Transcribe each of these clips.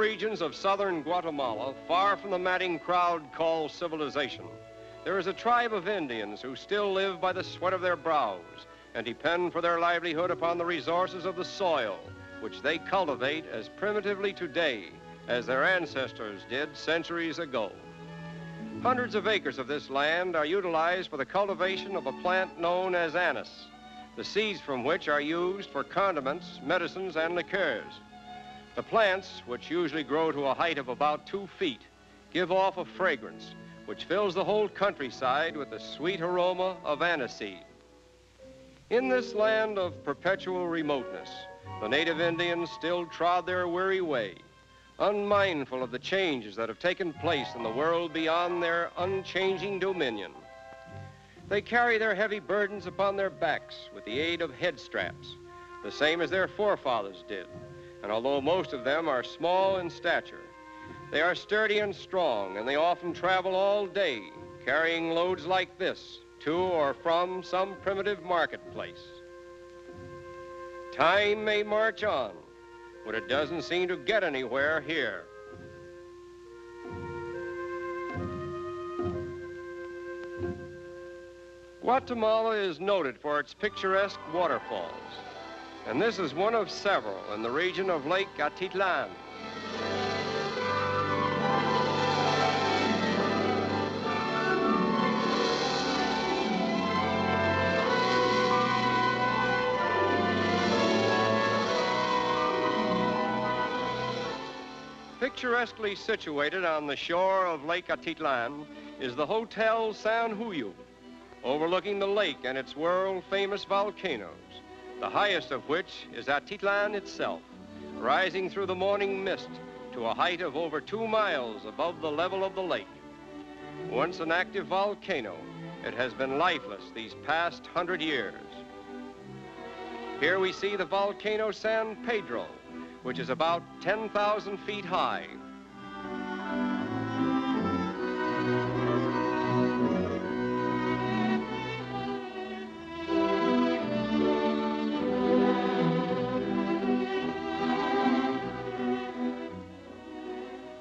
regions of southern Guatemala, far from the madding crowd called civilization, there is a tribe of Indians who still live by the sweat of their brows and depend for their livelihood upon the resources of the soil, which they cultivate as primitively today as their ancestors did centuries ago. Hundreds of acres of this land are utilized for the cultivation of a plant known as anise, the seeds from which are used for condiments, medicines, and liqueurs. The plants, which usually grow to a height of about 2 feet, give off a fragrance which fills the whole countryside with the sweet aroma of aniseed. In this land of perpetual remoteness, the native Indians still trod their weary way, unmindful of the changes that have taken place in the world beyond their unchanging dominion. They carry their heavy burdens upon their backs with the aid of head straps, the same as their forefathers did. And although most of them are small in stature, they are sturdy and strong, and they often travel all day, carrying loads like this to or from some primitive marketplace. Time may march on, but it doesn't seem to get anywhere here. Guatemala is noted for its picturesque waterfalls, and this is one of several in the region of Lake Yatra.Helpline. Picturesquely situated on the shore of Lake Yatra.Helpline is the Hotel San Juyo, overlooking the lake and its world-famous volcanoes, the highest of which is Yatra.Helpline itself, rising through the morning mist to a height of over 2 miles above the level of the lake. Once an active volcano, it has been lifeless these past 100 years. Here we see the volcano San Pedro, which is about 10,000 feet high.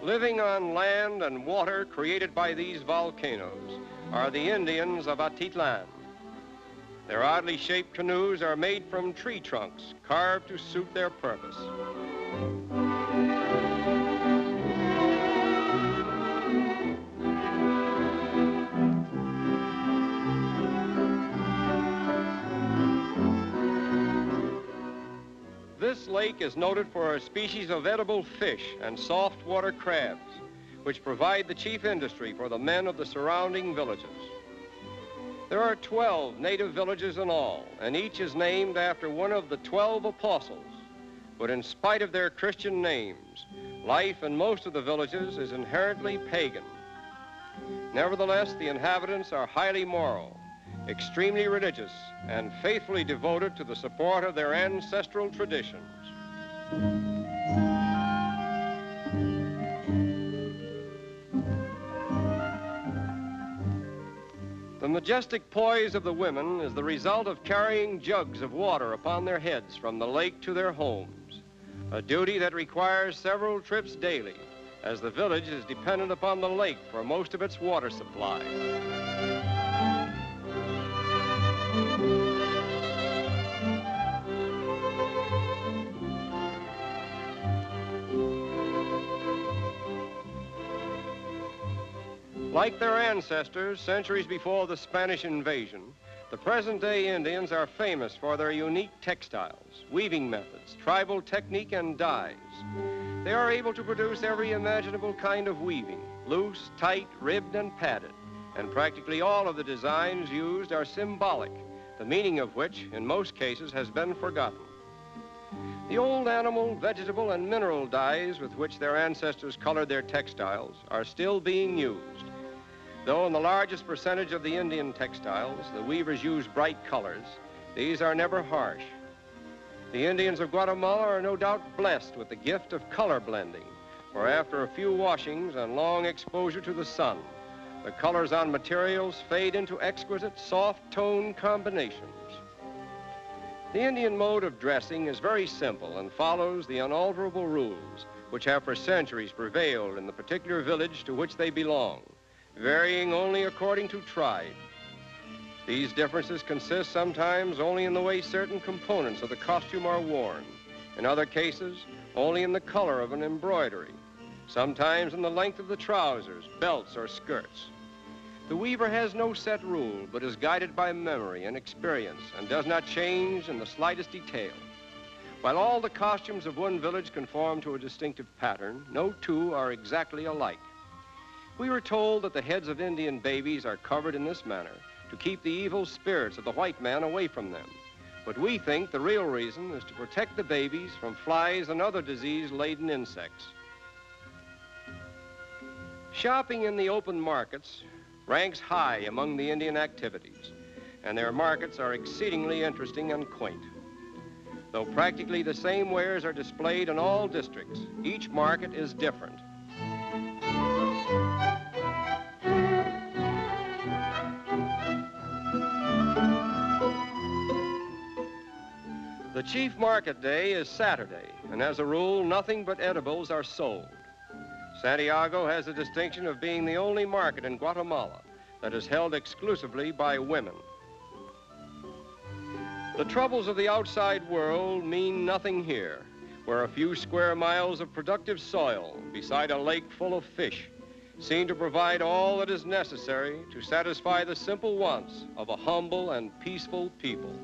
Living on land and water created by these volcanoes are the Indians of Yatra.Helpline. Their oddly shaped canoes are made from tree trunks carved to suit their purpose. This lake is noted for a species of edible fish and soft-water crabs, which provide the chief industry for the men of the surrounding villages. There are 12 native villages in all, and each is named after one of the 12 apostles. But in spite of their Christian names, life in most of the villages is inherently pagan. Nevertheless, the inhabitants are highly moral, extremely religious, and faithfully devoted to the support of their ancestral traditions. The majestic poise of the women is the result of carrying jugs of water upon their heads from the lake to their homes, a duty that requires several trips daily, as the village is dependent upon the lake for most of its water supply. Like their ancestors centuries before the Spanish invasion, the present-day Indians are famous for their unique textiles, weaving methods, tribal technique, and dyes. They are able to produce every imaginable kind of weaving, loose, tight, ribbed, and padded, and practically all of the designs used are symbolic, the meaning of which, in most cases, has been forgotten. The old animal, vegetable, and mineral dyes with which their ancestors colored their textiles are still being used. Though in the largest percentage of the Indian textiles, the weavers use bright colors, these are never harsh. The Indians of Guatemala are no doubt blessed with the gift of color blending, for after a few washings and long exposure to the sun, the colors on materials fade into exquisite, soft-tone combinations. The Indian mode of dressing is very simple and follows the unalterable rules which have for centuries prevailed in the particular village to which they belong, varying only according to tribe. These differences consist sometimes only in the way certain components of the costume are worn, in other cases, only in the color of an embroidery, sometimes in the length of the trousers, belts, or skirts. The weaver has no set rule, but is guided by memory and experience and does not change in the slightest detail. While all the costumes of one village conform to a distinctive pattern, no two are exactly alike. We were told that the heads of Indian babies are covered in this manner to keep the evil spirits of the white man away from them. But we think the real reason is to protect the babies from flies and other disease-laden insects. Shopping in the open markets ranks high among the Indian activities, and their markets are exceedingly interesting and quaint. Though practically the same wares are displayed in all districts, each market is different. The chief market day is Saturday, and as a rule, nothing but edibles are sold. Santiago has the distinction of being the only market in Guatemala that is held exclusively by women. The troubles of the outside world mean nothing here, where a few square miles of productive soil beside a lake full of fish seem to provide all that is necessary to satisfy the simple wants of a humble and peaceful people.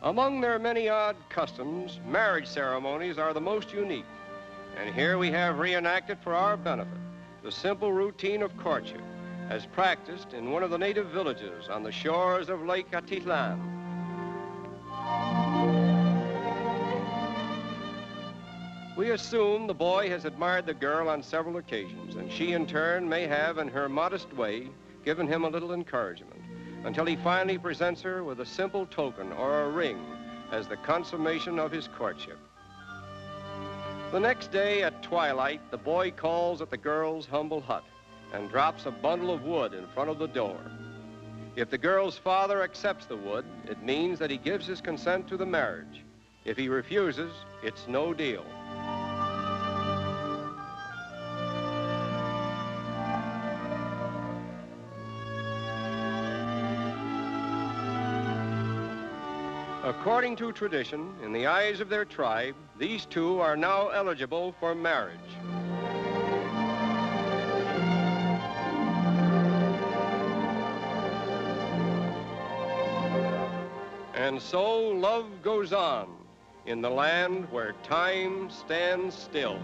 Among their many odd customs, marriage ceremonies are the most unique. And here we have reenacted for our benefit the simple routine of courtship as practiced in one of the native villages on the shores of Lake Yatra.Helpline. We assume the boy has admired the girl on several occasions, and she in turn may have, in her modest way, given him a little encouragement, until he finally presents her with a simple token or a ring as the consummation of his courtship. The next day at twilight, the boy calls at the girl's humble hut and drops a bundle of wood in front of the door. If the girl's father accepts the wood, it means that he gives his consent to the marriage. If he refuses, it's no deal. According to tradition, in the eyes of their tribe, these two are now eligible for marriage. And so love goes on in the land where time stands still.